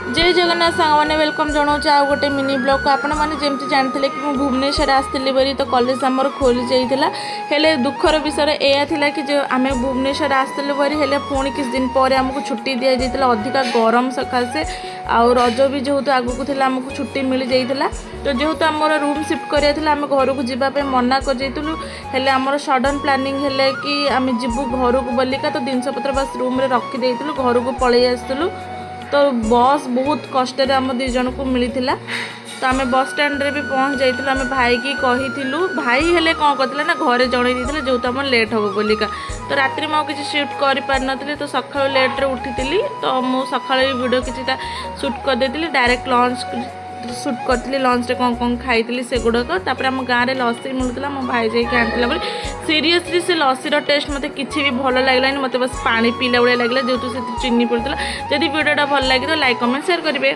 जय जगन्नाथ सांग मैंने वेलकम जनाऊँ आ गोटे मिनी ब्लॉग को आपण मैंने जमी जानते कि मुझे भुवनेश्वर आसती बोली तो कॉलेज आमर खोली जाइए हेले दुखर विषय यह कि जो आम भुवनेश्वर आसलु बोली हेले पुणी किछ दिन पर आमको छुट्टी दि जाता अधिका गरम सकाशे आउ रज भी जेहेतु आगू थी आमको छुट्टी मिल जाता तो जेहेतु आमर रूम सिफ्ट कराइला आम घर को जावाई मना कर हेले आमर सडन प्लानिंग हेले कि आम जीवु घर को बोलिका तो जिनपतर बस रूम रखी घर को पलि आसलु तो बस बहुत कष्ट आम दी जन को मिलता तो आम बस स्टैंड रे भी पहुँच जाइलु आम भाई की कहीलु भाई हेले कौन करते ना घरे जन जेहेतु आम लेट हम बोलिका तो रात्रि मुझे किसी सुट कर पार नी तो सका लेट्रे उठी तो मुझे सका वीडियो किसी सुट करदे डायरेक्ट लंच सुट करी लंच कौन कौन खाई से गुड़ाक आम गाँव में लस्सी मिलूला मो भाई जाकि आनी बोली सीरियसली से लस्सीर टेस्ट मत किसी भी भल लगे मत बस पानी पीला भाया लगे जेहेतु से चीनी पड़ता जब वीडियोटा भल लगे तो लाइक कमेंट शेयर करेंगे।